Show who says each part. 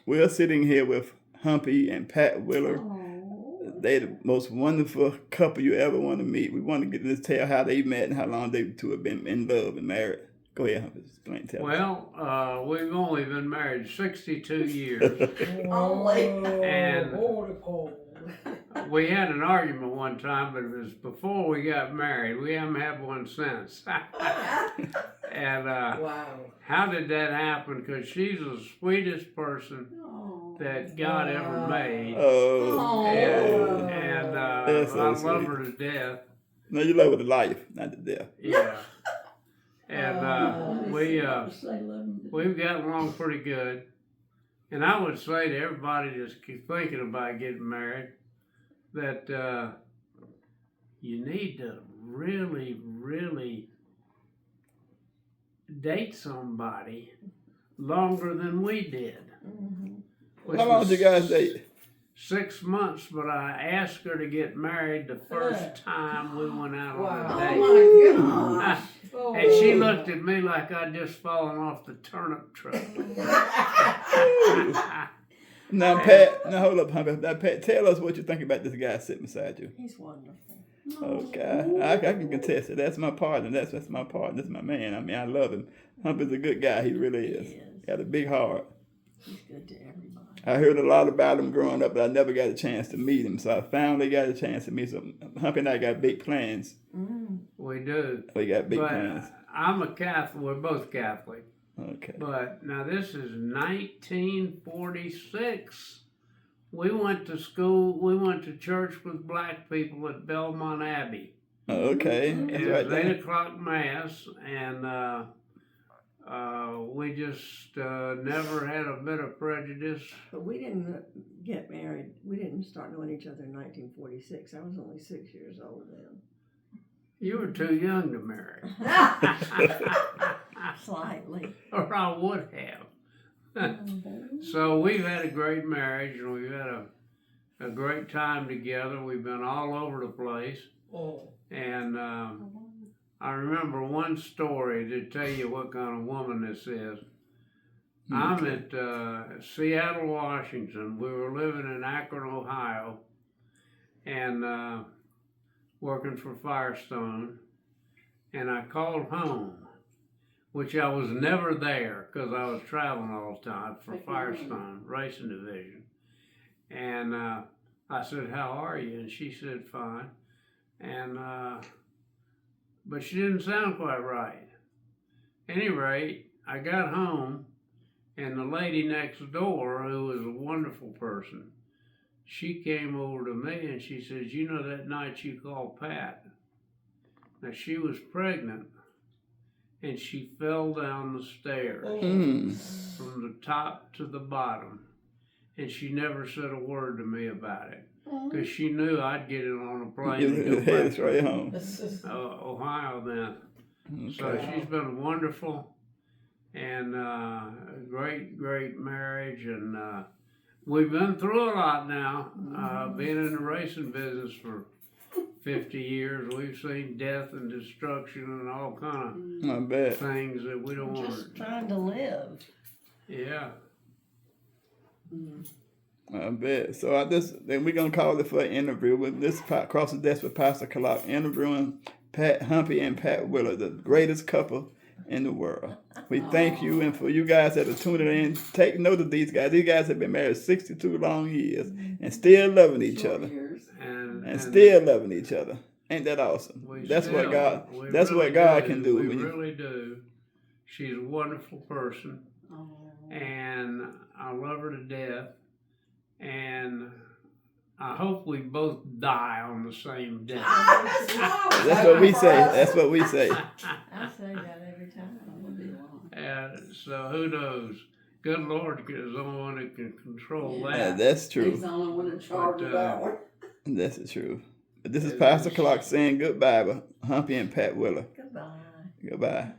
Speaker 1: We're sitting here with Humpy and Pat Wheeler.
Speaker 2: Oh.
Speaker 1: They're the most wonderful couple you ever want to meet. We want to get to tell how they met and how long they two have been in love and married. Go ahead, Humpy. Explain, tell us.
Speaker 3: Well, we've only been married 62 years.
Speaker 2: Only.
Speaker 3: And
Speaker 2: Oh.
Speaker 3: we had an argument one time, but it was before we got married. We haven't had one since. And
Speaker 2: Wow.
Speaker 3: how did that happen? Because she's the sweetest person that God ever made.
Speaker 1: Oh.
Speaker 3: And
Speaker 1: That's so
Speaker 3: I love
Speaker 1: sweet.
Speaker 3: her to death.
Speaker 1: No, you love her to life, not to death.
Speaker 3: Yeah. And we've gotten along pretty good. And I would say to everybody that's thinking about getting married that you need to really, really date somebody longer than we did. Which
Speaker 1: How long
Speaker 3: was
Speaker 1: did you guys date?
Speaker 3: 6 months, but I asked her to get married the first time we went out on a date.
Speaker 2: Oh my gosh.
Speaker 3: And she looked at me like I'd just fallen off the turnip truck.
Speaker 1: Now, Pat, now hold up, Humpy. Now, Pat, tell us what you think about this guy sitting beside you.
Speaker 2: He's wonderful.
Speaker 1: Okay, I can contest it. That's my partner. That's my partner. That's my man. I mean, I love him. Humpy's a good guy. He really is.
Speaker 2: He is.
Speaker 1: Got a big heart.
Speaker 2: He's good to everybody.
Speaker 1: I heard a lot about him growing up, but I never got a chance to meet him. So I finally got a chance to meet him. Humpy and I got big plans.
Speaker 3: We do.
Speaker 1: We got big
Speaker 3: But
Speaker 1: plans.
Speaker 3: I'm a Catholic. We're both Catholic.
Speaker 1: Okay.
Speaker 3: But now this is 1946. We went to school. We went to church with black people at Belmont Abbey.
Speaker 1: Okay.
Speaker 3: It
Speaker 1: That's
Speaker 3: was
Speaker 1: right
Speaker 3: 8
Speaker 1: there.
Speaker 3: o'clock mass, and we just never had a bit of prejudice.
Speaker 2: But we didn't get married. We didn't start knowing each other in 1946. I was only 6 years old then.
Speaker 3: You were too young to marry.
Speaker 2: Slightly.
Speaker 3: Or I would have. So we've had a great marriage, and we've had a great time together. We've been all over the place. And I remember one story to tell you what kind of woman this is. I'm at Seattle, Washington. We were living in Akron, Ohio, and working for Firestone. And I called home, which I was never there because I was traveling all the time for Firestone Racing Division. And I said, "How are you?" And she said, "Fine." And but she didn't sound quite right. At any rate, I got home, and the lady next door, who was a wonderful person, she came over to me and she says, "You know that night you called Pat?" Now she was pregnant, and she fell down the stairs from the top to the bottom, and she never said a word to me about it because she knew I'd get it on a plane and go back
Speaker 1: Straight home.
Speaker 3: Ohio then. So she's been wonderful, and a great marriage, and we've been through a lot now. Being in the racing business for 50 years, we've seen death and destruction and all kind
Speaker 1: I
Speaker 3: of
Speaker 1: bet.
Speaker 3: things that we don't want.
Speaker 2: Just trying to live.
Speaker 3: Yeah.
Speaker 1: I bet. So then we're gonna call it for an interview with this Cross the Desk with Pastor Clark, interviewing Humpy and Pat Wheeler, the greatest couple in the world. We thank you, and for you guys that are tuning in, take note of these guys. These guys have been married 62 long years and still loving each other, and still loving each other. Ain't that awesome? That's what God can do.
Speaker 3: We really do. She's a wonderful person, and I love her to death. And I hope we both die on the same day.
Speaker 1: That's what we say. That's what we say.
Speaker 2: I say that every time.
Speaker 3: And so who knows? Good Lord is the only one that can control that.
Speaker 1: Yeah, that's true.
Speaker 2: He's the only one in charge of that one.
Speaker 1: That's the truth. But this is Pastor Clark saying goodbye with Humpy and Pat Wheeler.
Speaker 2: Goodbye.
Speaker 1: Goodbye.